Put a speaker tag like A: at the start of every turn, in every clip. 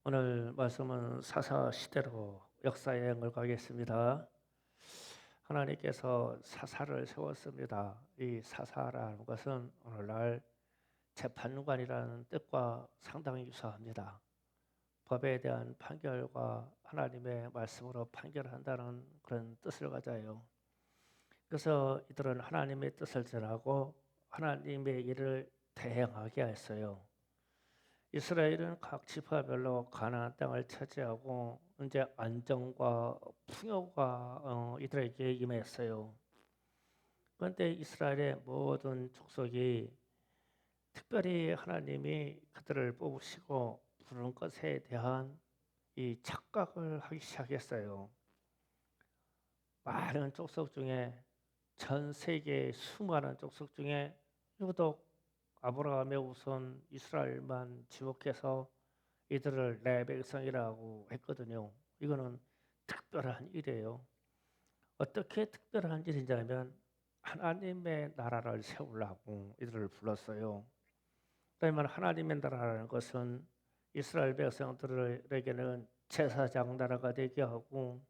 A: 오늘 말씀은 사사 시대로 역사 여행을 가겠습니다. 하나님께서 사사를 세웠습니다. 이 사사라는 것은 오늘날 재판관이라는 뜻과 상당히 유사합니다. 법에 대한 판결과 하나님의 말씀으로 판결한다는 그런 뜻을 가져요. 그래서 이들은 하나님의 뜻을 전하고 하나님의 일을 대행하게 했어요. 이스라엘은 각 지파별로 가나안 땅을 차지하고 이제 안정과 풍요가 이들에게 임했어요. 그런데 이스라엘의 모든 족속이 특별히 하나님이 그들을 뽑으시고 부른 것에 대한 이 착각을 하기 시작했어요. 많은 족속 중에 전 세계 수많은 족속 중에 유독 아브라함의 우선 이스라엘만 지목해서 이들을 내 백성이라고 했거든요. 이거는 특별한 일이에요. 어떻게 특별한 일이냐면 하나님의 나라를 세우려고 이들을 불렀어요. 그러면 하나님의 나라라는 것은 이스라엘 백성들에게는 제사장 나라가 되게 하고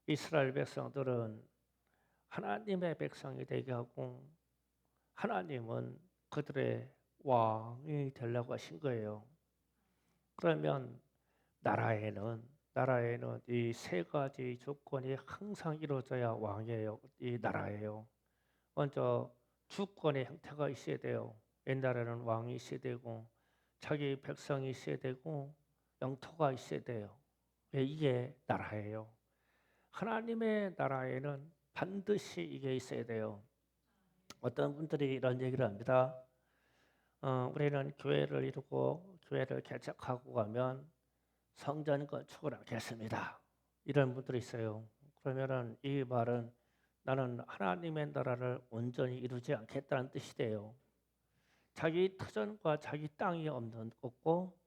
A: 이스라엘 백성들은 하나님의 백성이 되게 하고 하나님은 그들의 왕이 되려고 하신 거예요. 그러면 나라에는 이 세 가지 조건이 항상 이루어져야 왕이에요. 이 나라예요. 먼저 주권의 형태가 있어야 돼요. 옛날에는 왕이 있어야 되고 자기 백성이 있어야 되고 영토가 있어야 돼요. 이게 나라예요. 하나님의 나라에는 반드시 이게 있어야 돼요. 어떤 분들이 이런 얘기를 합니다. 우리는 교회를 이루고 교회를 개척하고 가면 성전 건축을 하겠습니다. 이런 분들이 있어요. 그러면은 이 말은 나는 하나님의 나라를 온전히 이루지 않겠다는 뜻이 돼요. 자기 터전과 자기 땅이 없고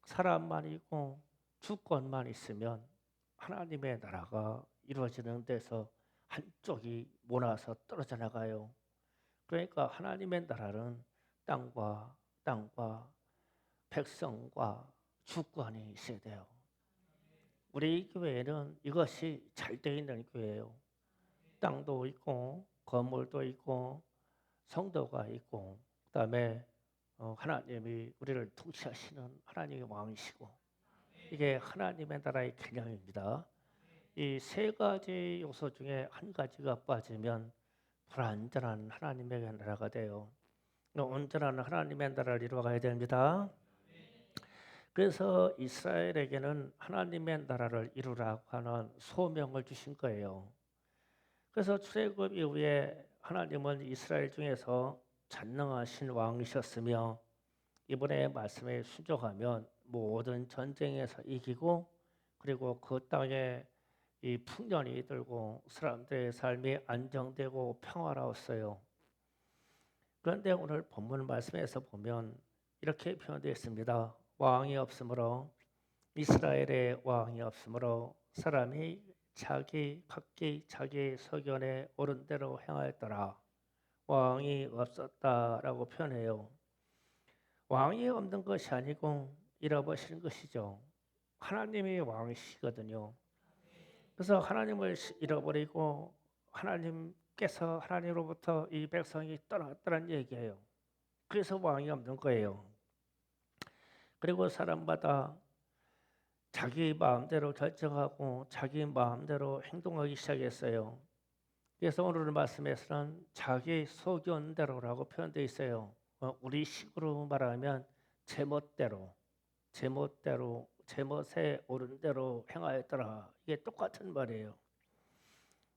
A: 사람만 있고 주권만 있으면 하나님의 나라가 이루어지는 데서 한쪽이 모나서 떨어져 나가요. 그러니까 하나님의 나라는 땅과 백성과 주권이 있어야 돼요. 우리 교회는 이것이 잘 되어 있는 교회예요. 땅도 있고 건물도 있고 성도가 있고 그다음에 하나님이 우리를 통치하시는 하나님의 왕이시고 이게 하나님의 나라의 개념입니다. 이 세 가지 요소 중에 한 가지가 빠지면 불완전한 하나님의 나라가 돼요. 온전한 하나님의 나라를 이루어가야 됩니다. 그래서 이스라엘에게는 하나님의 나라를 이루라고 하는 소명을 주신 거예요. 그래서 출애굽 이후에 하나님은 이스라엘 중에서 전능하신 왕이셨으며 이번에 말씀에 순종하면 모든 전쟁에서 이기고 그리고 그 땅에 이 풍년이 들고 사람들의 삶이 안정되고 평화로웠어요. 그런데 오늘 본문 말씀에서 보면 이렇게 표현되어 있습니다. 왕이 없으므로 이스라엘의 왕이 없으므로 사람이 각기 자기 소견에 옳은 대로 행하였더라. 왕이 없었다라고 표현해요. 왕이 없는 것이 아니고 잃어버리는 것이죠. 하나님이 왕이시거든요. 그래서 하나님을 잃어버리고 하나님께서 하나님으로부터 이 백성이 떠났다는 얘기예요. 그래서 왕이 없는 거예요. 그리고 사람마다 자기 마음대로 결정하고 자기 마음대로 행동하기 시작했어요. 그래서 오늘 말씀에서는 자기 소견대로라고 표현되어 있어요. 우리 식으로 말하면 제멋에 오른 대로 행하였더라. 이게 똑같은 말이에요.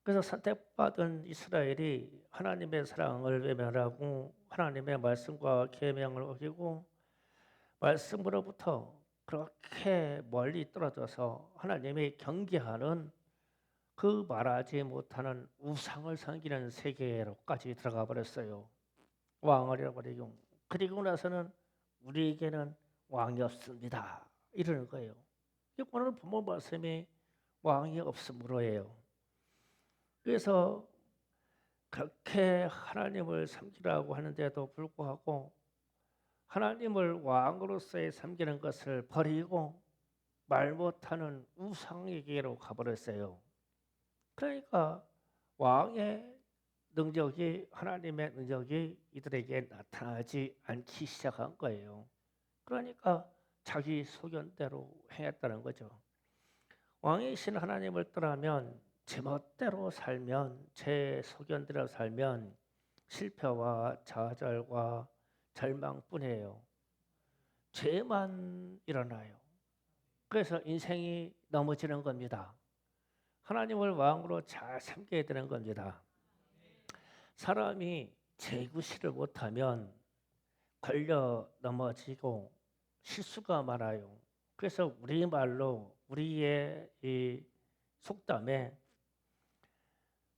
A: 그래서 선택받은 이스라엘이 하나님의 사랑을 외면하고 하나님의 말씀과 계명을 어기고 말씀으로부터 그렇게 멀리 떨어져서 하나님이 경계하는 그 말하지 못하는 우상을 섬기는 세계로까지 들어가 버렸어요. 왕을 잃어버리고 그리고 나서는 우리에게는 왕이 없습니다. 이러는 거예요. 오늘 본문 말씀이 왕이 없으므로예요. 그래서 그렇게 하나님을 섬기라고 하는데도 불구하고 하나님을 왕으로서의 섬기는 것을 버리고 말 못하는 우상에게로 가버렸어요. 그러니까 왕의 능력이 하나님의 능력이 이들에게 나타나지 않기 시작한 거예요. 그러니까 자기 소견대로 행했다는 거죠. 왕이신 하나님을 떠나면 제멋대로 살면 제 소견대로 살면 실패와 좌절과 절망뿐이에요. 죄만 일어나요. 그래서 인생이 넘어지는 겁니다. 하나님을 왕으로 잘 섬겨야 되는 겁니다. 사람이 제구실을 못하면 걸려 넘어지고 실수가 많아요. 그래서 우리말로 우리의 이 속담에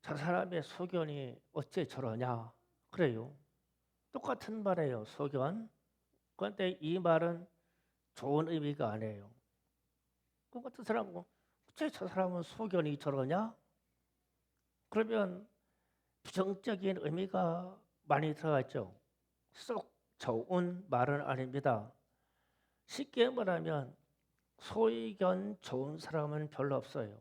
A: 저 사람의 소견이 어째 저러냐 그래요. 똑같은 말이에요. 소견. 그런데 이 말은 좋은 의미가 아니에요. 그 같은 사람은 어째 저 사람은 소견이 저러냐? 그러면 부정적인 의미가 많이 들어갔죠. 쏙 좋은 말은 아닙니다. 쉽게 말하면 소의견 좋은 사람은 별로 없어요.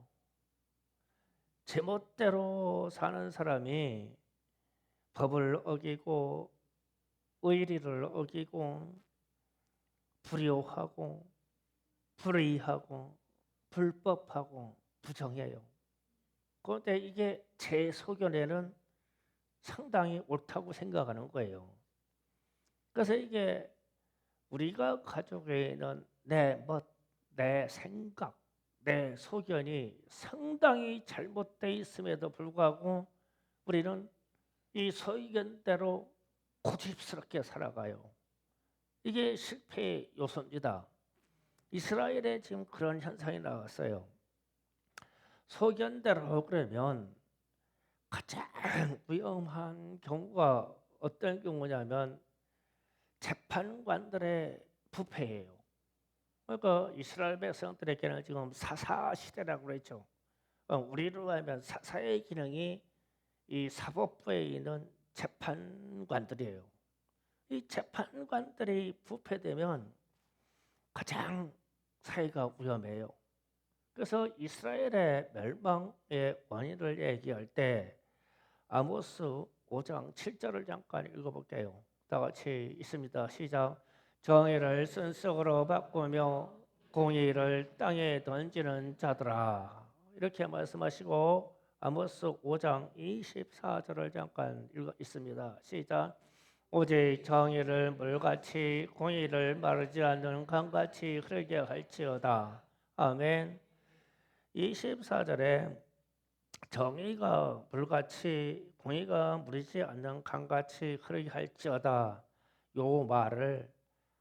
A: 제멋대로 사는 사람이 법을 어기고 의리를 어기고 불효하고 불의하고 불법하고 부정해요. 그런데 이게 제 소견에는 상당히 옳다고 생각하는 거예요. 그래서 이게 우리가 가지고 있는 내 멋, 내 생각, 내 소견이 상당히 잘못되어 있음에도 불구하고 우리는 이 소견대로 고집스럽게 살아가요. 이게 실패의 요소입니다. 이스라엘에 지금 그런 현상이 나왔어요. 소견대로 그러면 가장 위험한 경우가 어떤 경우냐면 재판관들의 부패예요. 그러니까 이스라엘 백성들에게는 지금 사사 시대라고 그랬죠. 우리로 하면 사사의 기능이 이 사법부에 있는 재판관들이에요. 이 재판관들이 부패되면 가장 사회가 위험해요. 그래서 이스라엘의 멸망의 원인을 얘기할 때 아모스 5장 7절을 잠깐 읽어볼게요. 다 같이 있습니다. 시작. 정의를 쓴속으로 바꾸며 공의를 땅에 던지는 자들아. 이렇게 말씀하시고 아모스 5장 24절을 잠깐 읽습니다. 시작. 오직 정의를 물같이 공의를 마르지 않는 강같이 흐르게 할지어다. 아멘. 24절에 정의가 물같이 공의가 무르지 않는 강같이 흐르게 할지어다. 요 말을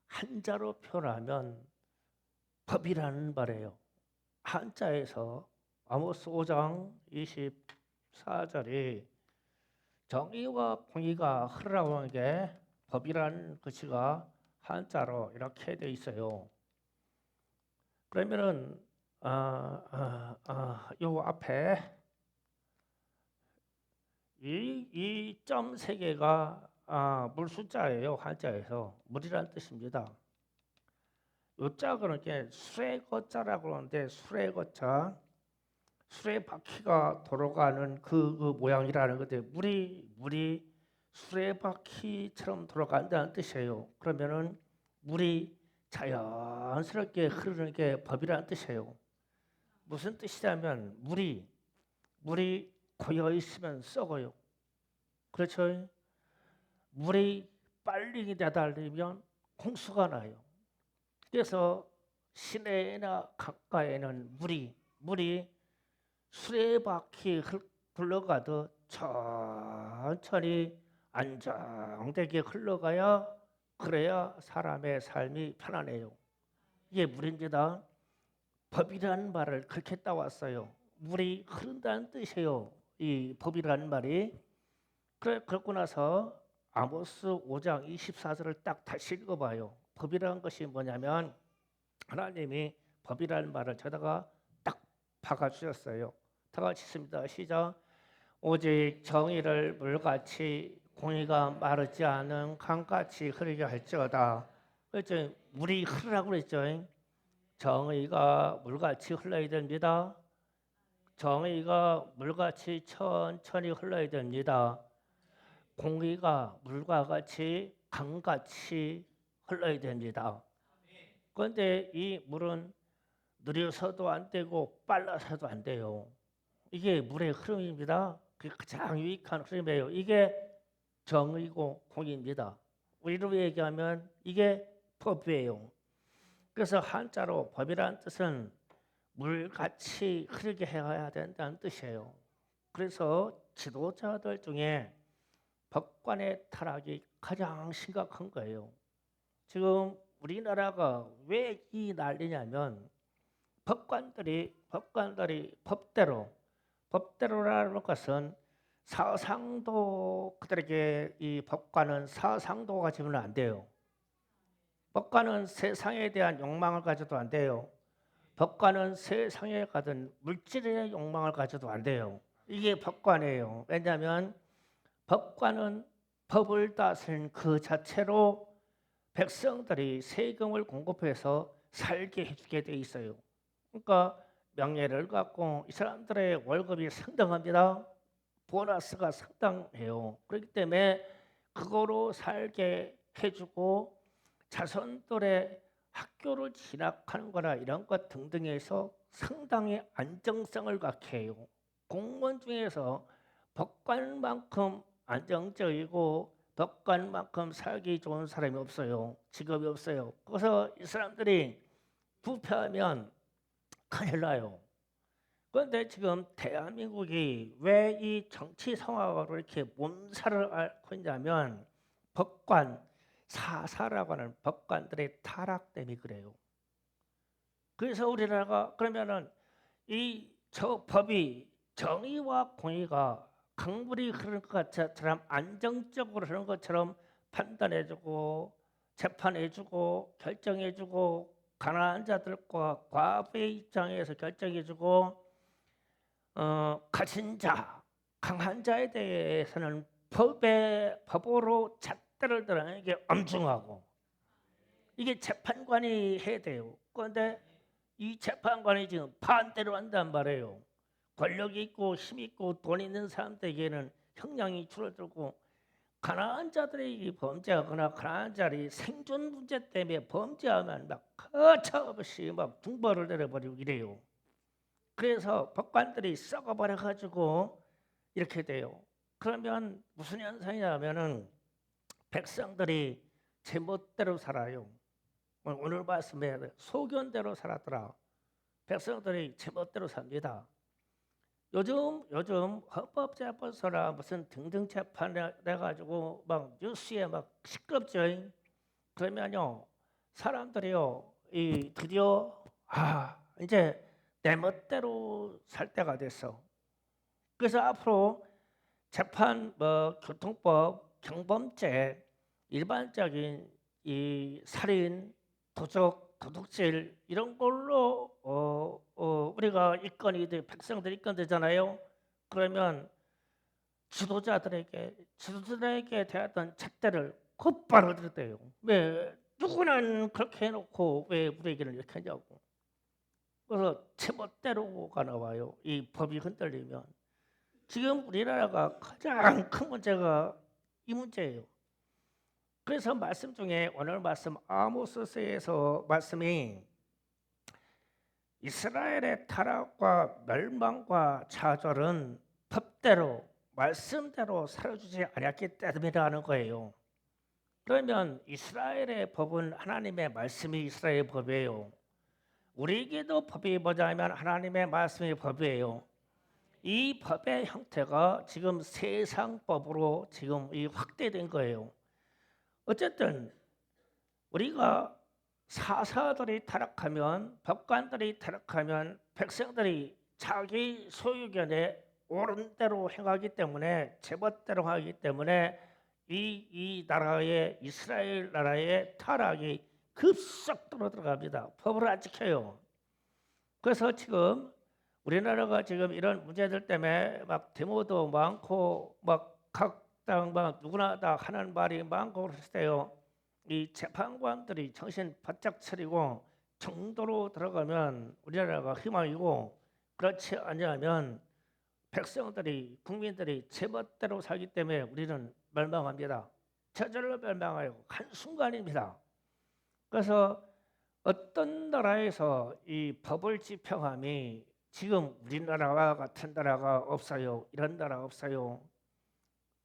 A: 한자로 표현하면 법이라는 말이에요. 한자에서 아모스 5장 24절이 정의와 공의가 흐르라고 하는 게 법이라는 글씨가 한자로 이렇게 돼 있어요. 그러면은 요 앞에 이 점 세 개가 물 숫자예요. 한자에서 물이란 뜻입니다. 요 자가 이렇게 수레거자라고 하는데 수레거자 수레바퀴가 돌아가는 그 모양이라는 건데 물이 수레바퀴처럼 돌아간다는 뜻이에요. 그러면은 물이 자연스럽게 흐르는 게 법이라는 뜻이에요. 무슨 뜻이냐면 물이 고여 있으면 썩어요. 그렇죠? 물이 빨리 내달리면 홍수가 나요. 그래서 시내나 강가에는 물이 수레바퀴 흘러가듯 천천히 안정되게 흘러가야 그래야 사람의 삶이 편안해요. 이게 물입니다. 법이라는 말을 그렇게 따왔어요. 물이 흐른다는 뜻이에요. 이 법이라는 말이. 그렇고 나서 아모스 5장 24절을 딱 다시 읽어봐요. 법이라는 것이 뭐냐면 하나님이 법이라는 말을 저다가 딱 박아주셨어요. 다 같이 있습니다. 시작. 오직 정의를 물같이 공의가 마르지 않은 강같이 흐르게 할지어다. 그랬죠. 물이 흐르라고 그랬죠. 정의가 물같이 흘러야 됩니다. 정의가 물같이 천천히 흘러야 됩니다. 공의가 물과 같이 강같이 흘러야 됩니다. 그런데 이 물은 느려서도 안 되고 빨라서도 안 돼요. 이게 물의 흐름입니다. 그게 가장 유익한 흐름이에요. 이게 정의고 공의입니다. 우리로 얘기하면 이게 법이에요. 그래서 한자로 법이라는 뜻은 물같이 흐르게 해야 된다는 뜻이에요. 그래서 지도자들 중에 법관의 타락이 가장 심각한 거예요. 지금 우리나라가 왜 이 난리냐면 법관들이 법대로라는 것은 사상도 그들에게 이 법관은 사상도 가지면 안 돼요. 법관은 세상에 대한 욕망을 가져도 안 돼요. 법관은 세상에 가든 물질의 욕망을 가져도 안 돼요. 이게 법관이에요. 왜냐하면 법관은 법을 다스린 그 자체로 백성들이 세금을 공급해서 살게 해주게 돼 있어요. 그러니까 명예를 갖고 이 사람들의 월급이 상당합니다. 보너스가 상당해요. 그렇기 때문에 그거로 살게 해주고 자손들의 학교를 진학하는 거나 이런 것 등등에서 상당히 안정성을 갖게 해요. 공무원 중에서 법관만큼 안정적이고 법관만큼 살기 좋은 사람이 없어요. 직업이 없어요. 그래서 이 사람들이 부패하면 큰일 나요. 그런데 지금 대한민국이 왜 이 정치 상황으로 이렇게 몸살을 앓고 있냐면 법관 사사라고 하는 법관들의 타락 때문에 그래요. 그래서 우리나라가 그러면은 이 저 법이 정의와 공의가 강물이 흐르는 것처럼 안정적으로 흐르는 것처럼 판단해주고 재판해주고 결정해주고 가난한 자들과 과부의 입장에서 결정해주고 가진 자, 강한 자에 대해서는 법으로 잣대를 드러내는 게 엄중하고 이게 재판관이 해야 돼요. 그런데 이 재판관이 지금 반대로 한단 말이에요. 권력이 있고 힘 있고 돈 있는 사람들에게는 형량이 줄어들고 가난한 자들이 범죄하거나 가난한 자들이 생존 문제 때문에 범죄하면 막 거쳐없이 막 중벌을 내려버리고 이래요. 그래서 법관들이 썩어버려 가지고 이렇게 돼요. 그러면 무슨 현상이냐면은 백성들이 제멋대로 살아요. 오늘 말씀에 소견대로 살았더라. 백성들이 제멋대로 삽니다. 요즘 헌법재판소나 무슨 등등 재판을 해가지고 막 뉴스에 막 시끄럽죠. 그러면요 사람들이요 이 드디어 이제 내 멋대로 살 때가 됐어. 그래서 앞으로 재판 뭐 교통법 경범죄 일반적인 이 살인 도둑질 이런 걸로 우리가 입건이 백성들이 입건되잖아요. 그러면 지도자들에게 대했던 잣대를 곧바로 들었대요. 왜 누구는 그렇게 해놓고 왜 우리에게는 이렇게 하냐고. 그래서 제멋대로가 나와요. 이 법이 흔들리면. 지금 우리나라가 가장 큰 문제가 이 문제예요. 그래서 말씀 중에 오늘 말씀 아모스서에서 말씀이 이스라엘의 타락과 멸망과 좌절은 법대로 말씀대로 살아주지 않았기 때문이라는 거예요. 그러면 이스라엘의 법은 하나님의 말씀이 이스라엘의 법이에요. 우리에게도 법이 뭐냐면 하나님의 말씀이 법이에요. 이 법의 형태가 지금 세상법으로 지금 이 확대된 거예요. 어쨌든 우리가 사사들이 타락하면 법관들이 타락하면 백성들이 자기 소유견에 옳은 대로 행하기 때문에 제멋대로 하기 때문에 이 나라의 이스라엘 나라의 타락이 급속도로 들어갑니다. 법을 안 지켜요. 그래서 지금 우리나라가 지금 이런 문제들 때문에 막 데모도 많고 막 각 당 막 누구나 다 하는 말이 많고 그랬어요. 이 재판관들이 정신 바짝 차리고 정도로 들어가면 우리나라가 희망이고, 그렇지 않으면 백성들이, 국민들이 제멋대로 살기 때문에 우리는 멸망합니다. 저절로 멸망하여 한순간입니다. 그래서 어떤 나라에서 이 법을 집행함이 지금 우리나라와 같은 나라가 없어요. 이런 나라 없어요.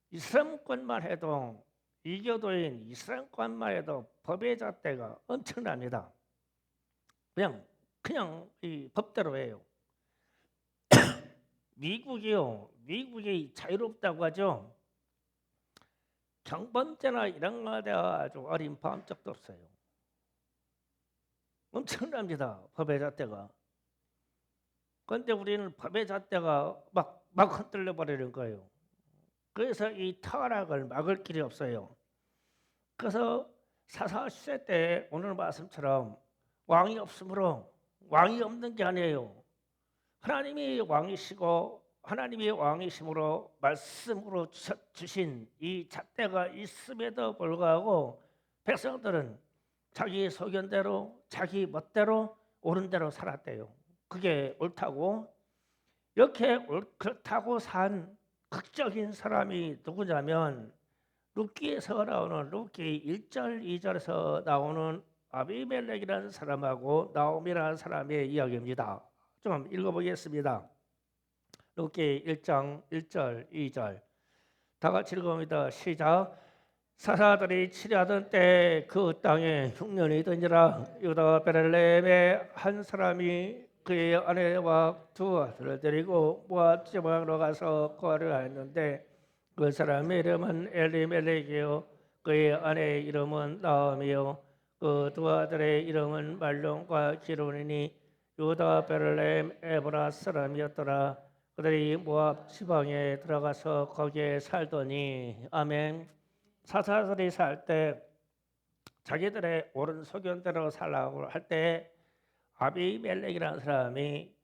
A: 이슬람권만 해도, 이교도인 이슬람권만 해도 법의 잣대가 엄청납니다. 그냥 이 법대로 해요. 미국이 자유롭다고 하죠. 경범죄나 이런 거에 아주 어린 범적도 없어요. 엄청납니다. 법의 잣대가. 그런데 우리는 법의 잣대가 막 흔들려 버리는 거예요. 그래서 이 타락을 막을 길이 없어요. 그래서 사사시대 때 오늘 말씀처럼 왕이 없으므로, 왕이 없는 게 아니에요. 하나님이 왕이시고 하나님이 왕이심으로 말씀으로 주신 이 잣대가 있음에도 불구하고 백성들은 자기 소견대로, 자기 멋대로, 옳은 대로 살았대요. 그게 옳다고. 이렇게 그렇다고 산 극적인 사람이 누구냐면 룻기에서 나오는, 룻기 1절 2절에서 나오는 아비멜렉이라는 사람하고 나오미라는 사람의 이야기입니다. 좀 읽어보겠습니다. 룻기 1장 1절 2절 다 같이 읽어봅니다. 시작. 사사들이 치려하던 때 그 땅에 흉년이 든지라. 유다 베들레헴의 한 사람이 그의 아내와 두 아들을 데리고 모압 지방으로 가서 거하려 했는데 그 사람의 이름은 엘리멜렉이요 그의 아내의 이름은 나오미요 그 두 아들의 이름은 말론과 기론이니 유다 베들레헴 에브라 사람이었더라. 그들이 모압 지방에 들어가서 거기에 살더니. 아멘. 사사들이 살 때 자기들의 옳은 소견대로 살라고 할 때 아비멜렉이라는 사람이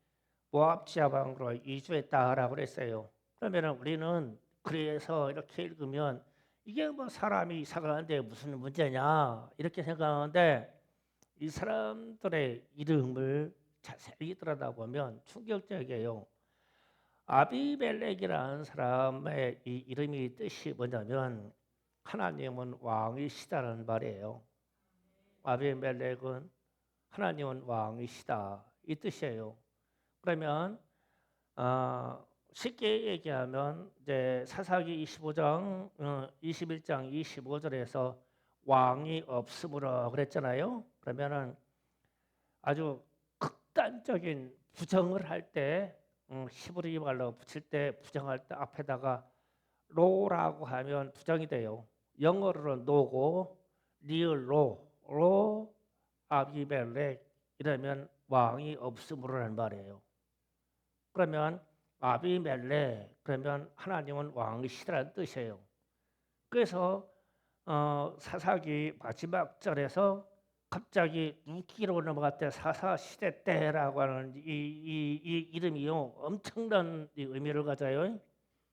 A: 모압 지방으로 이주했다라고 그랬어요. 그러면 우리는 그래서 이렇게 읽으면 이게 뭐 사람이 이사 가는데 무슨 문제냐 이렇게 생각하는데, 이 사람들의 이름을 자세히 들여다보면 충격적이에요. 아비멜렉이라는 사람의 이 이름이 뜻이 뭐냐면 하나님은 왕이시다는 말이에요. 아비멜렉은 하나님은 왕이시다 이 뜻이에요. 그러면 쉽게 얘기하면 이제 사사기 25장 21장 25절에서 왕이 없으므로 그랬잖아요. 그러면은 아주 극단적인 부정을 할 때, 히브리 말로 붙일 때 부정할 때 앞에다가 로라고 하면 부정이 돼요. 영어로는 노고 리을로 로 아비멜렉 이러면 왕이 없으므로라는 말이에요. 그러면 아비멜렉 그러면 하나님은 왕이시라는 뜻이에요. 그래서 사사기 마지막 절에서 갑자기 룻기로 넘어갈 때 사사 시대 때라고 하는 이 이름이요 엄청난 의미를 가져요.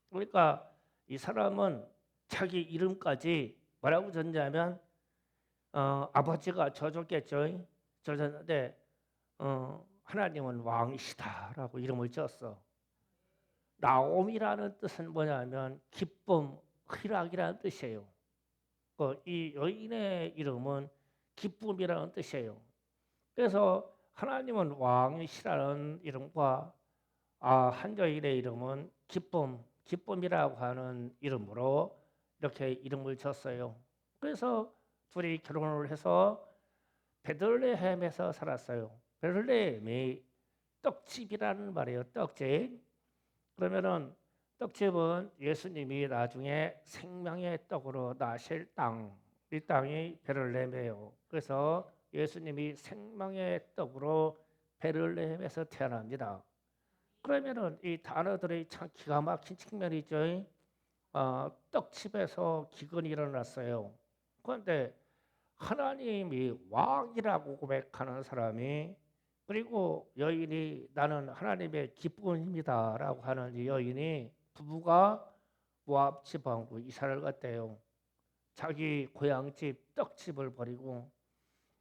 A: 그러니까 이 사람은 자기 이름까지 뭐라고 졌냐면 아버지가 져줬겠죠. 져줬는데 하나님은 왕이시다라고 이름을 지었어. 나옴이라는 뜻은 뭐냐면 기쁨, 희락이라는 뜻이에요. 이 여인의 이름은 기쁨이라는 뜻이에요. 그래서 하나님은 왕이시라는 이름과 한 여인의 이름은 기쁨이라고 하는 이름으로 이렇게 이름을 졌어요. 그래서 둘이 결혼을 해서 베들레헴에서 살았어요. 베들레헴이 떡집이라는 말이에요. 떡집. 그러면은 떡집은 예수님이 나중에 생명의 떡으로 나실 땅, 이 땅이 베들레헴이에요. 그래서 예수님이 생명의 떡으로 베들레헴에서 태어납니다. 그러면은 이 단어들이 참 기가 막힌 측면이죠. 떡집에서 기근이 일어났어요. 그런데 하나님이 왕이라고 고백하는 사람이, 그리고 여인이 나는 하나님의 기쁨입니다라고 하는 이 여인이, 부부가 모압 지방으로 이사를 갔대요. 자기 고향집 떡집을 버리고.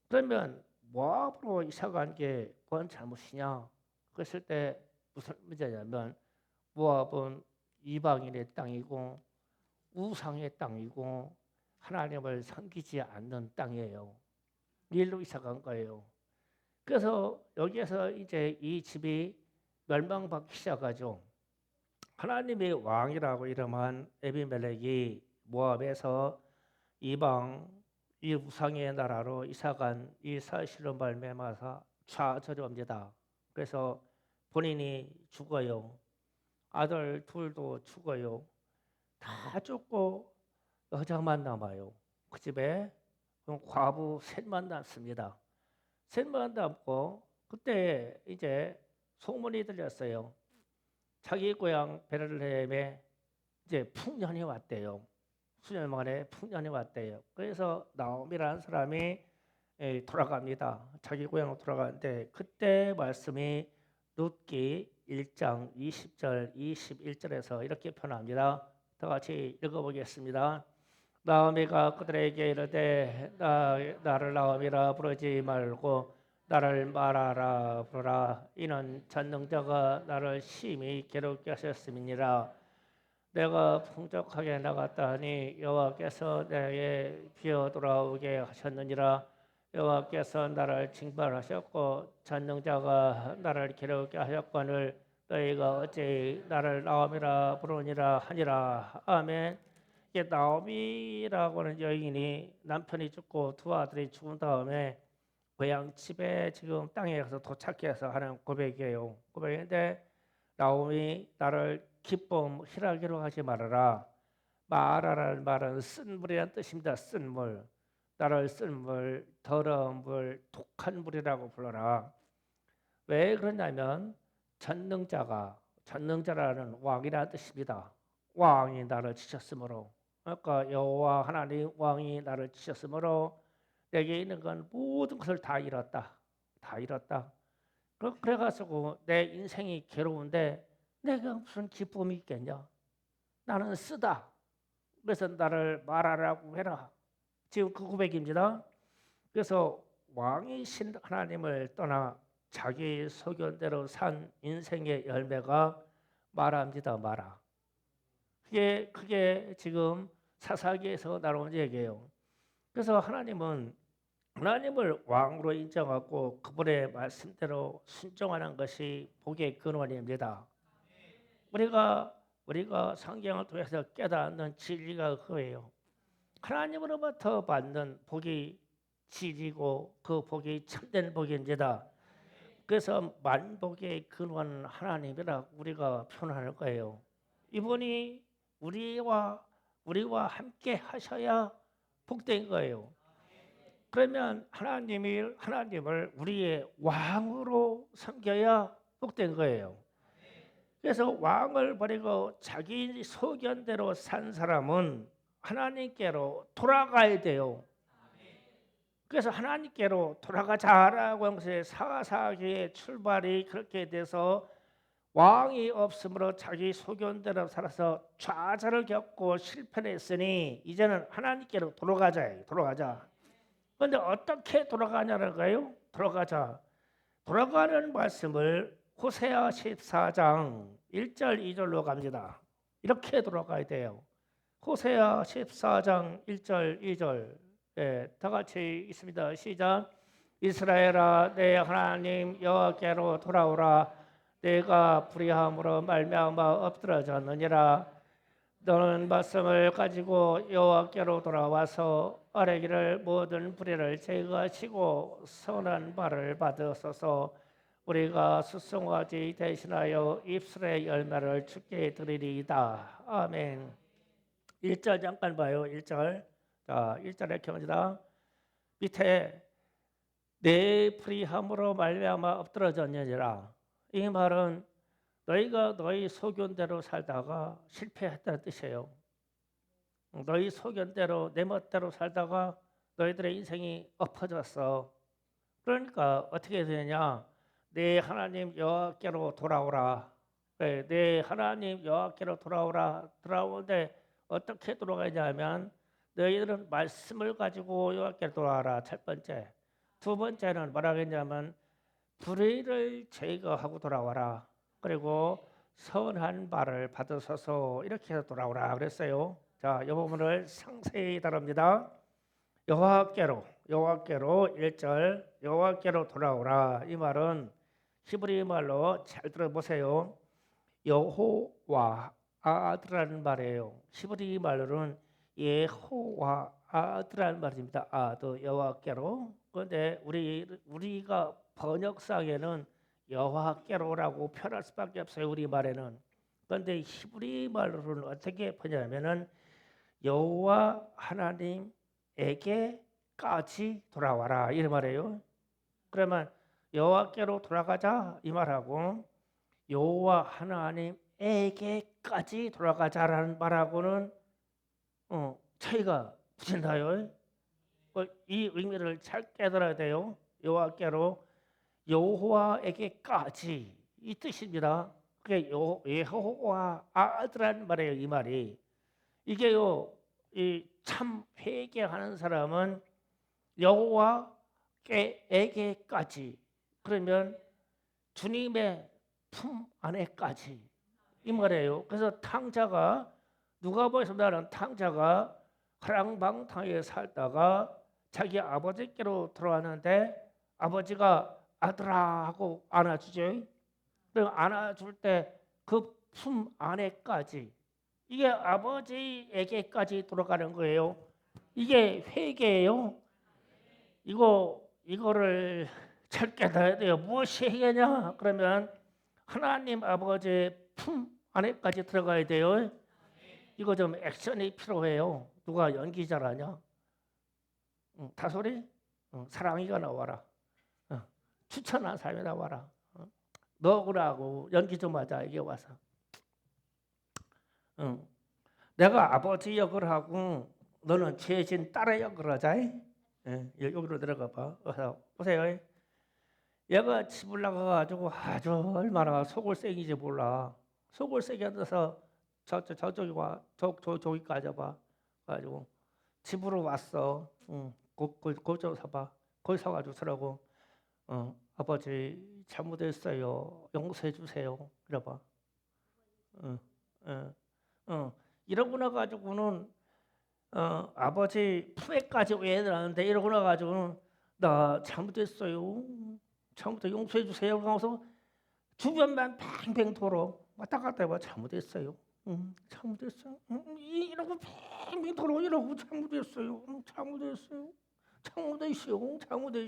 A: 그러면 모압으로 이사 간 게 뭔 잘못이냐? 그랬을 때 무슨 문제냐면 모압은 이방인의 땅이고 우상의 땅이고 하나님을 섬기지 않는 땅이에요. 일로 이사 간 거예요. 그래서 여기에서 이제 이 집이 멸망받기 시작하죠. 하나님의 왕이라고 이름한 에비멜렉이 모압에서 이방 이 우상의 나라로 이사간 이 사실로 말미암아서 좌절합니다. 그래서 본인이 죽어요. 아들 둘도 죽어요. 다 죽고 여자만 남아요. 그 집에 과부 셋만 남습니다. 셋만 남고 그때 이제 소문이 들렸어요. 자기 고향 베들레헴에 이제 풍년이 왔대요. 수년 만에 풍년이 왔대요. 그래서 나옴이라는 사람이 돌아갑니다. 자기 고향으로 돌아가는데 그때 말씀이 룻기 1장 20절 21절에서 이렇게 표현합니다. 다 같이 읽어보겠습니다. 나오미가 그들에게 이르되 나를 나오미라 부르지 말고 나를 마라라 부르라. 이는 전능자가 나를 심히 괴롭게 하셨음이니라. 내가 풍족하게 나갔다 하니 여호와께서 내게 기어 돌아오게 하셨느니라. 여호와께서 나를 징벌하셨고 전능자가 나를 괴롭게 하셨거늘 너희가 어찌 나를 나오미라 부르니라 하니라. 아멘. 이게 나오미라고 하는 여인이 남편이 죽고 두 아들이 죽은 다음에 고향 집에 지금 땅에 가서 도착해서 하는 고백이에요. 고백인데 나오미 나를 기쁨 희락이로 하지 말아라. 마라라는 말은 쓴 물이라는 뜻입니다. 쓴 물. 나를 쓴 물, 더러운 물, 독한 물이라고 불러라. 왜 그러냐면 전능자라는 왕이라는 뜻입니다. 왕이 나를 지셨으므로, 그러니까 여호와 하나님 왕이 나를 지셨으므로 내게 있는 건 모든 것을 다 잃었다. 다 잃었다. 그래가지고 내 인생이 괴로운데 내가 무슨 기쁨이 있겠냐? 나는 쓰다. 그래서 나를 말하라고 해라. 지금 그 고백입니다. 그래서 왕이신 하나님을 떠나 자기 소견대로 산 인생의 열매가 말합니다. 말아. 그게 지금 사사기에서 나오는 얘기예요. 그래서 하나님을 왕으로 인정하고 그분의 말씀대로 순종하는 것이 복의 근원입니다. 우리가 성경을 통해서 깨닫는 진리가 그거예요. 하나님으로부터 받는 복이 진리고 그 복이 참된 복입니다. 그래서 만복의 근원 하나님이라 우리가 표현하는 거예요. 이분이 우리와 함께 하셔야 복된 거예요. 그러면 하나님을 우리의 왕으로 섬겨야 복된 거예요. 그래서 왕을 버리고 자기 소견대로 산 사람은 하나님께로 돌아가야 돼요. 그래서 하나님께로 돌아가자라고 한 것에 사사기의 출발이 그렇게 돼서 왕이 없으므로 자기 소견대로 살아서 좌절을 겪고 실패를 했으니 이제는 하나님께로 돌아가자. 그런데 어떻게 돌아가냐는 거예요? 돌아가는 말씀을 호세아 14장 1절 2절로 갑니다. 이렇게 돌아가야 돼요. 호세아 14장 1절 2절. 다 같이 있습니다. 시작. 이스라엘아 내 하나님 여호와께로 돌아오라. 내가 불의함으로 말미암아 엎드러졌느니라. 너는 말씀을 가지고 여호와께로 돌아와서 아뢰기를 모든 불의를 제거하시고 선한 발을 받으소서. 우리가 수송아지 대신하여 입술의 열매를 주께 드리리이다. 아멘. 1절 잠깐 봐요. 1절. 자, 1절에 경지다. 밑에 내 불의함으로 말미암아 엎드러졌느니라. 이 말은 너희가 너희 소견대로 살다가 실패했다는 뜻이에요. 너희 소견대로 내 멋대로 살다가 너희들의 인생이 엎어졌어. 그러니까 어떻게 되냐? 내 하나님 여호와께로 돌아오라. 내 하나님 여호와께로 돌아오는데 어떻게 돌아가냐면 너희들은 말씀을 가지고 여호와께로 돌아와라. 첫 번째. 두 번째는 뭐라 했냐면 불의를 제거하고 돌아와라. 그리고 선한 바를 받으소서 이렇게 해서 돌아오라 그랬어요. 자, 이 부분을 상세히 다룹니다. 여호와께로 1절 여호와께로 돌아오라. 이 말은 히브리 말로 잘 들어보세요. 여호와아드라는 말이에요. 히브리 말로는 예호와아드라는 말입니다. 아드 여호와께로. 그런데 우리가 번역상에는 여호와께로라고 표현할 수밖에 없어요. 우리 말에는. 그런데 히브리 말로는 어떻게 표현하면은 여호와 하나님에게까지 돌아와라 이 말이에요. 그러면 여호와께로 돌아가자 이 말하고 여호와 하나님에게까지 돌아가자라는 말하고는 차이가 붙인다요. 이 의미를 잘 깨달아야 돼요. 여호와께로 여호와에게까지 이 뜻입니다. 그게 여호와 아드라는 말이에요. 이 말이 이게요. 이 참 회개하는 사람은 여호와에게까지 그러면 주님의 품 안에까지 이 말이에요. 그래서 탕자가 누가복음에서 말하는 탕자가 화랑방탕에 살다가 자기 아버지께로 들어왔는데 아버지가 아들아 하고 안아주죠. 그럼 안아줄 때 그 품 안에까지 이게 아버지에게까지 돌아가는 거예요. 이게 회개예요. 이거를 잘 깨달아야 돼요. 무엇이 회개냐? 그러면 하나님 아버지의 품 안에까지 들어가야 돼요. 이거 좀 액션이 필요해요. 누가 연기 잘하냐? 다소리? 사랑이가 나와라. 추천한 사람이 나와라. 너구라고 연기 좀 하자. 이게 와서. 내가 아버지 역을 하고 너는 최신 딸의 역을 하자. 여기로 내려가 봐. 보세요. 얘가 집을 나가가지고 아주 얼마나 속을 새기지 몰라. 속을 새겨서 저쪽이 와, 저기까지 봐. 가지고 집으로 왔어. 거기 좀 서봐. 거기 서가지고 서라고. 아버지 잘못했어요. 용서해 주세요. 그래봐. 이러고 나가지고는 아버지 품에까지 왜 나는데 이러고 나가지고는 나 잘못했어요. 처음부터 용서해 주세요. 하고서 주변만 팽팽 돌아 왔다 갔다 해봐. 잘못했어요. 잘못했어요. 이러고 팽팽 돌아 이러고 잘못했어요. 잘못했어요.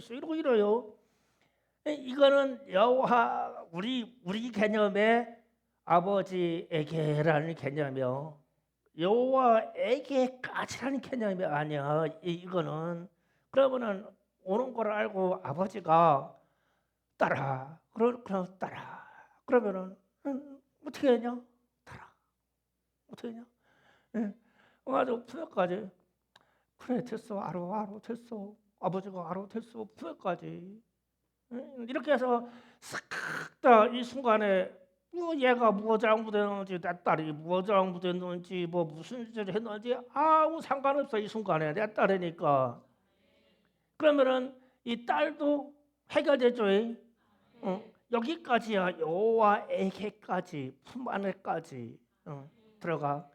A: 이러고 이래요. 이거는 여호와 우리 개념의 아버지에게라는 개념이요. 여호와에게까지라는 개념이 아니야. 이거는 그러면은 오는 걸 알고 아버지가 따라 그럼 따라 그러면은 어떻게 하냐? 따라 어떻게 하냐? 아주 푸에까지 그래 됐어 알아 됐어 아버지가 알아 됐어 푸에까지 이렇게 해서 싹 다 이 순간에 얘가 무엇 잘못했는지 내 딸이 무엇 잘못했는지 뭐 무슨 짓을 했는지 아무 상관없어 이 순간에 내 딸이니까 그러면은 이 딸도 해결되죠. 여기까지야 여호와에게까지 품 안에까지 들어가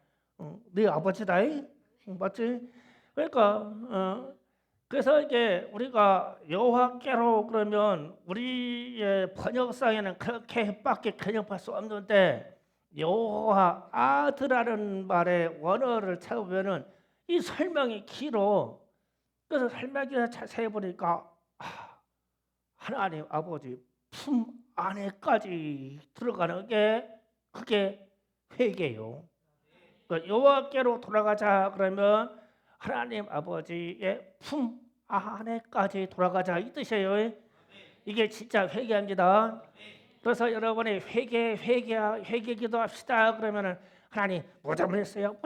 A: 네 아버지다 맞지? 그러니까 그래서 이게 우리가 여호와께로 그러면 우리의 번역상에는 그렇게밖에 번역할 수 없는데 여호와 아드라는 말의 원어를 찾아보면은 이 설명이 길어. 그래서 설명을 자세히 보니까 하나님 아버지 품 안에까지 들어가는 게 그게 회개요. 그러니까 여호와께로 돌아가자 그러면 하나님 아버지의 품 안에까지 돌아가자 이 뜻이에요. 이게 진짜 회개합니다. 그래서 여러분이 회개 기도합시다 그러면은 하나님 뭐 잘못했어요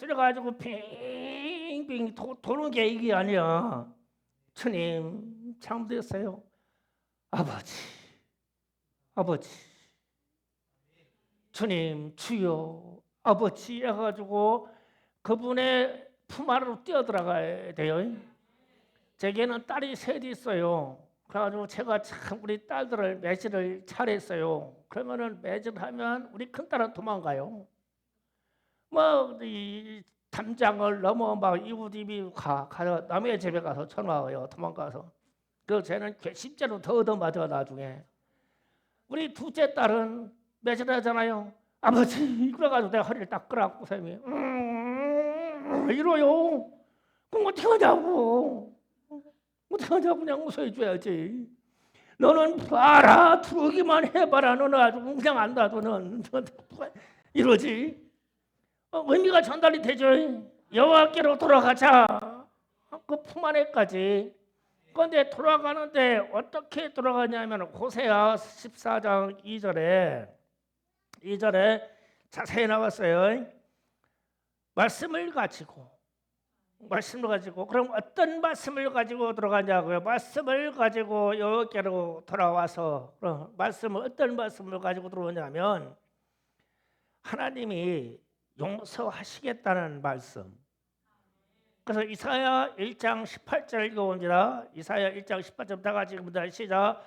A: 이래가지고 빙빙 도는 게 이게 아니야. 주님 잘못했어요. 아버지 주님 주여 아버지 해가지고 그분의 품 안으로 뛰어들어가야 돼요. 제게는 딸이 셋이 있어요. 그래가지고 제가 참 우리 딸들을 매질을 잘했어요. 그러면은 매질하면 우리 큰 딸은 도망가요. 뭐 이 담장을 넘어 막 이웃집이 가서 남의 집에 가서 전화해요. 도망가서. 그 쟤는 괘씸죄로 더 얻어맞아 나중에. 우리 둘째 딸은 매질하잖아요. 아버지 그래가지고 내가 허리를 딱 끌어갖고 쌤이 이러요. 그럼 어떻게 하냐고. 어떻게 하냐고 그냥 웃어줘야지. 너는 알아두기만 해봐라. 너는 아주 그냥 안다. 너는 이러지. 의미가 전달이 되죠. 여호와께로 돌아가자. 그 품 안에까지. 그런데 돌아가는데 어떻게 돌아가냐면 호세아 14장 2절에 자세히 나왔어요. 말씀을 가지고 그럼 어떤 말씀을 가지고 들어가냐고요? 말씀을 가지고 여호와께로 돌아와서 어떤 말씀을 가지고 들어오냐면 하나님이 용서하시겠다는 말씀. 그래서 이사야 1장 18절 읽어봅니다. 이사야 1장 18절 다 같이 읽습니다. 시작.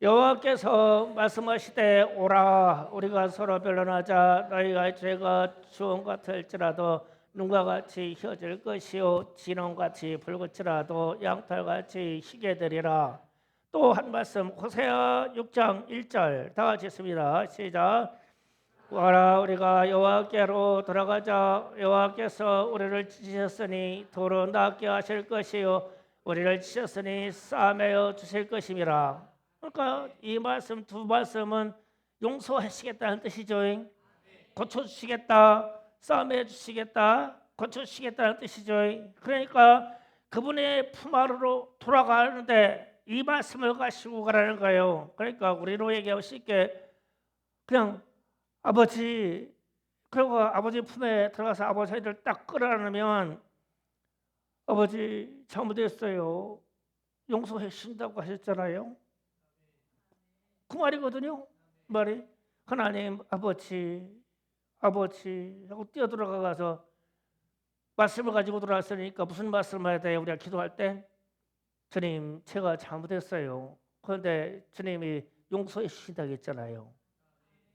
A: 여호와께서 말씀하시되 오라 우리가 서로 변론하자. 너희가 죄가 주홍 같을지라도 눈과 같이 휘어질 것이요 진홍같이 붉을지라도 양털같이 희게 되리라. 또 한 말씀 호세아 6장 1절 다 같이 읽습니다. 시작. 와라 우리가 여호와께로 돌아가자. 여호와께서 우리를 찢으셨으니 도로 낫게 하실 것이요 우리를 찢으셨으니 싸매어 주실 것임이라. 그러니까 이 말씀 두 말씀은 용서하시겠다는 뜻이죠. 고쳐주시겠다, 싸매어 주시겠다, 고쳐주시겠다는 뜻이죠. 그러니까 그분의 품 아래로 돌아가는데 이 말씀을 가지고 가라는 거예요. 그러니까 우리로 얘기하고 쉽게 그냥 아버지, 그리고 아버지 품에 들어가서 아버지를 딱 끌어안으면 아버지 잘못했어요. 용서해 주신다고 하셨잖아요. 그 말이거든요. 말이 하나님 아버지 하고 뛰어들어가서 말씀을 가지고 들어왔으니까 무슨 말씀을 해야 돼요? 우리가 기도할 때 주님 제가 잘못했어요. 그런데 주님이 용서해 주신다고 했잖아요.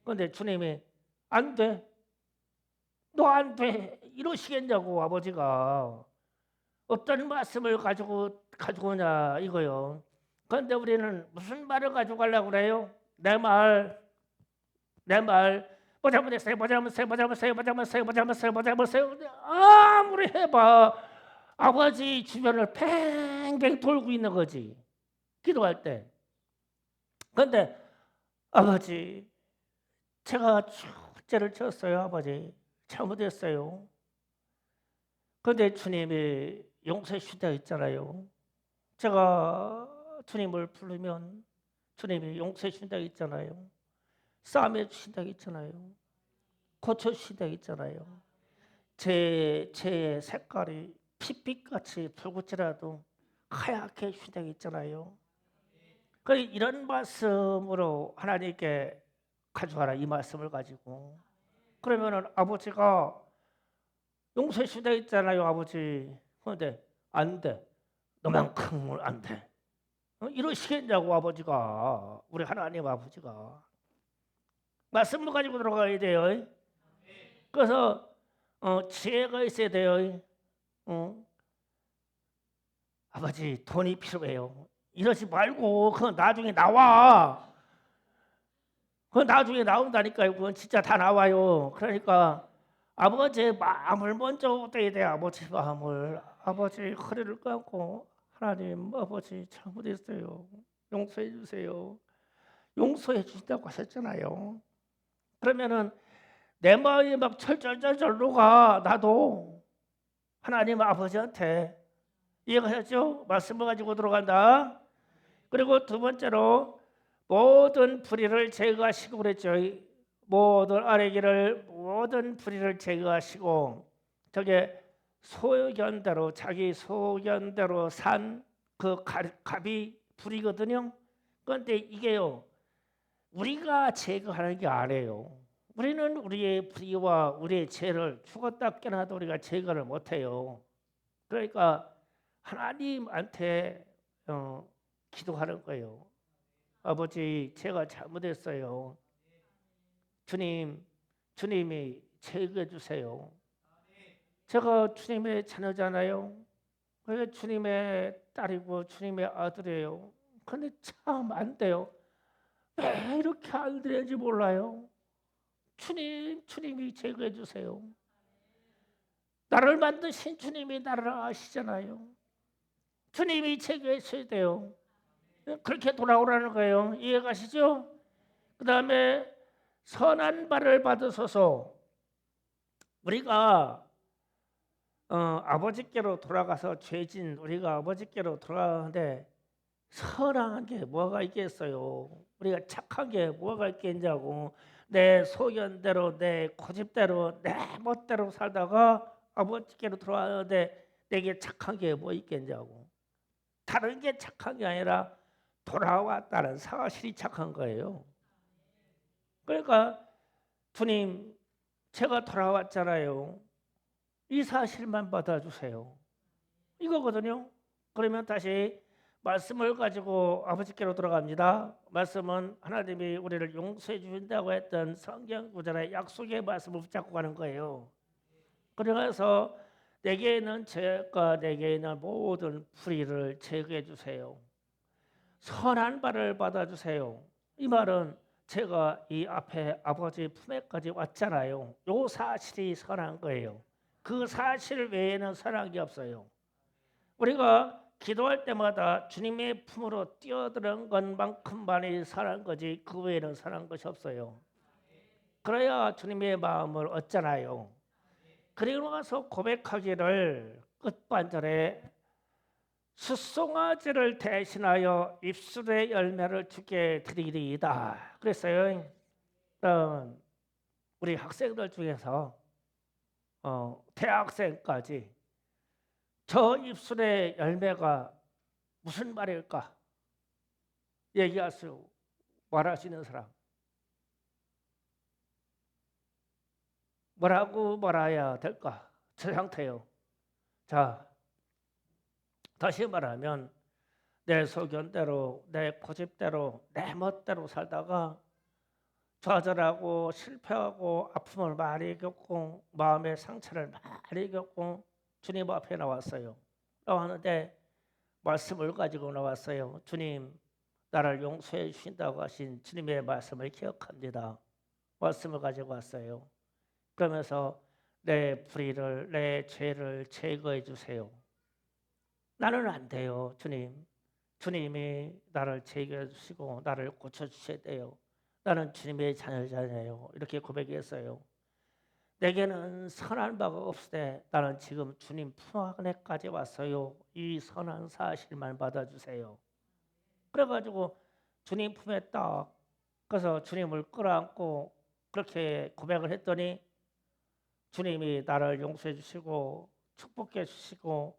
A: 그런데 주님이 안 돼. 너 안 돼. 이러시겠냐고 아버지가. 어떤 말씀을 가지고 오냐 이거요. 그런데 우리는 무슨 말을 가지고 가려고 그래요? 내 말. 뭐 잘못했어요. 아무리 해봐. 아버지 주변을 팽팽 돌고 있는 거지. 기도할 때. 그런데 아버지 제가 죄를 졌어요. 아버지 잘못했어요. 그런데 주님이 용서해 주신다 했잖아요. 제가 주님을 부르면 주님이 용서해 주신다 했잖아요. 싸매 주신다 했잖아요. 고쳐 주신다 했잖아요. 제 색깔이 핏빛같이 붉을지라도 하얗게 주신다 했잖아요. 이런 말씀으로 하나님께 가져가라 이 말씀을 가지고. 그러면은 아버지가 용서해 주신다 했잖아요. 아버지. 그런데 안 돼. 너만큼은 안 돼. 이러시겠냐고 아버지가. 우리 하나님 아버지가. 말씀을 가지고 들어가야 돼요. 그래서 지혜가 있어야 돼요. 아버지 돈이 필요해요. 이러지 말고 그건 나중에 나와. 그건 나중에 나온다니까요. 그건 진짜 다 나와요. 그러니까 아버지의 마음을 먼저 떼야 돼. 아버지 마음을. 아버지 허리를 감고 하나님 아버지 잘못했어요. 용서해 주세요. 용서해 주신다고 하셨잖아요. 그러면은 내 마음이 막 철철철철 녹아. 나도 하나님 아버지한테 이해가셨죠? 말씀을 가지고 들어간다. 그리고 두 번째로 모든 불의를 제거하시고 그랬죠. 모든 아래기를 모든 불의를 제거하시고 저게 소견대로 자기 소견대로 산 그 갑이 불이거든요. 그런데 이게요 우리가 제거하는 게 아니에요. 우리는 우리의 불의와 우리의 죄를 죽었다 깨어나도 우리가 제거를 못해요. 그러니까 하나님한테 기도하는 거예요. 아버지, 제가 잘못했어요. 주님이 제거해 주세요. 제가 주님의 자녀잖아요. 그래서 주님의 딸이고 주님의 아들이에요. 근데 참 안 돼요. 왜 이렇게 안 되는지 몰라요. 주님이 제거해 주세요. 나를 만드신 주님이 나를 아시잖아요. 주님이 제거해 주셔야 돼요. 그렇게 돌아오라는 거예요. 이해가시죠? 그 다음에 선한 발을 받으소서. 우리가 아버지께로 돌아가서 죄진 우리가 아버지께로 돌아가는데 선한 게 뭐가 있겠어요? 우리가 착한 게 뭐가 있겠냐고. 내 소견대로 내 고집대로 내 멋대로 살다가 아버지께로 돌아가는데 내게 착한 게 뭐 있겠냐고. 다른 게 착한 게 아니라 돌아왔다는 사실이 착한 거예요. 그러니까 주님, 제가 돌아왔잖아요. 이 사실만 받아주세요. 이거거든요. 그러면 다시 말씀을 가지고 아버지께로 돌아갑니다. 말씀은 하나님이 우리를 용서해 주신다고 했던 성경 구절의 약속의 말씀을 붙잡고 가는 거예요. 그래서 내게 있는 죄악과 내게 있는 모든 불의를 제거해 주세요. 선한 발을 받아주세요. 이 말은 제가 이 앞에 아버지 품에까지 왔잖아요. 요 사실이 선한 거예요. 그 사실 외에는 선한 게 없어요. 우리가 기도할 때마다 주님의 품으로 뛰어드는 것만큼만이 선한 거지 그 외에는 선한 것이 없어요. 그래야 주님의 마음을 얻잖아요. 그리고 나서 고백하기를 끝반절에 숫송아지를 대신하여 입술의 열매를 주게 드리리이다. 그랬어요. 우리 학생들 중에서 대학생까지 저 입술의 열매가 무슨 말일까? 말할 수 있는 사람. 뭐라고 말해야 될까? 저 상태요. 자, 다시 말하면 내 소견대로 내 고집대로 내 멋대로 살다가 좌절하고 실패하고 아픔을 많이 겪고 마음의 상처를 많이 겪고 주님 앞에 나왔어요. 나왔는데 말씀을 가지고 나왔어요. 주님, 나를 용서해 주신다고 하신 주님의 말씀을 기억합니다. 말씀을 가지고 왔어요. 그러면서 내 불의를 내 죄를 제거해 주세요. 나는 안 돼요, 주님. 주님이 나를 제거해 주시고 나를 고쳐 주셔야 돼요. 나는 주님의 자녀잖아요. 이렇게 고백했어요. 내게는 선한 바가 없으되 나는 지금 주님 품 안에까지 왔어요. 이 선한 사실만 받아주세요. 그래가지고 주님 품에 딱 그래서 주님을 끌어안고 그렇게 고백을 했더니 주님이 나를 용서해 주시고 축복해 주시고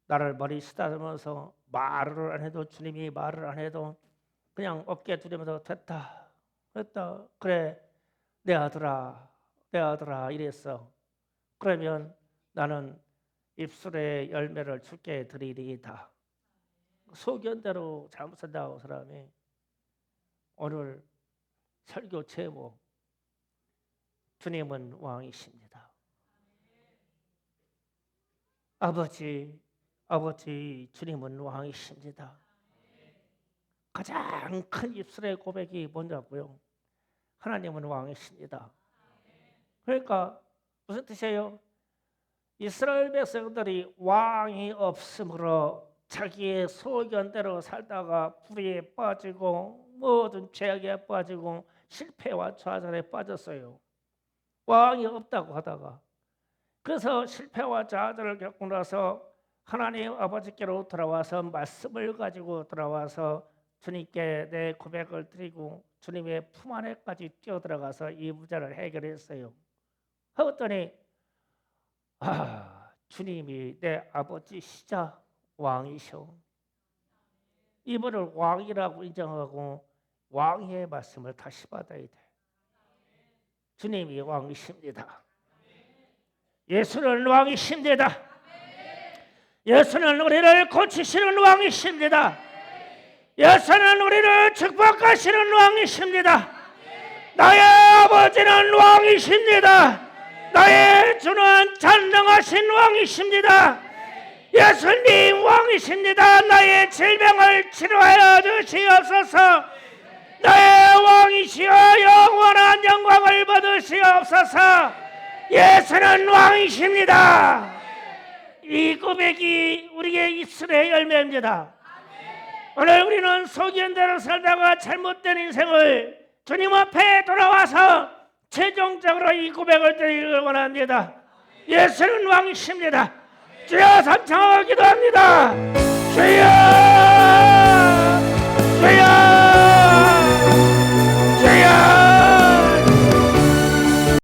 A: 나를 머리 쓰다듬으면서 말을 안 해도 주님이 말을 안 해도 그냥 어깨 두드리면서 됐다 그래 내 아들아 이랬어. 그러면 나는 입술의 열매를 주께 드리리이다. 소견대로 잘못 산다고 사람이 오늘 설교 제목 주님은 왕이십니다. 아버지 주님은 왕이십니다. 가장 큰 입술의 고백이 뭐냐고요? 하나님은 왕이십니다. 그러니까 무슨 뜻이에요? 이스라엘 백성들이 왕이 없으므로 자기의 소견대로 살다가 불의에 빠지고 모든 죄악에 빠지고 실패와 좌절에 빠졌어요. 왕이 없다고 하다가 그래서 실패와 좌절을 겪고 나서 하나님 아버지께로 돌아와서 말씀을 가지고 돌아와서 주님께 내 고백을 드리고 주님의 품 안에까지 뛰어들어가서 이 문제를 해결했어요. 그랬더니 주님이 내 아버지시자 왕이셔. 이분을 왕이라고 인정하고 왕의 말씀을 다시 받아야 돼. 주님이 왕이십니다. 예수는 왕이십니다. 예수는 우리를 고치시는 왕이십니다. 예수는 우리를 축복하시는 왕이십니다. 나의 아버지는 왕이십니다. 나의 주는 전능하신 왕이십니다. 예수님 왕이십니다. 나의 질병을 치료하여 주시옵소서. 나의 왕이시여 영원한 영광을 받으시옵소서. 예수는 왕이십니다. 이 고백이 우리의 입술의 열매입니다. 오늘 우리는 소견대로 살다가 잘못된 인생을 주님 앞에 돌아와서 최종적으로 이 고백을 드리기를 원합니다. 예수는 왕이십니다. 주여 삼창하고 기도합니다. 주여 주여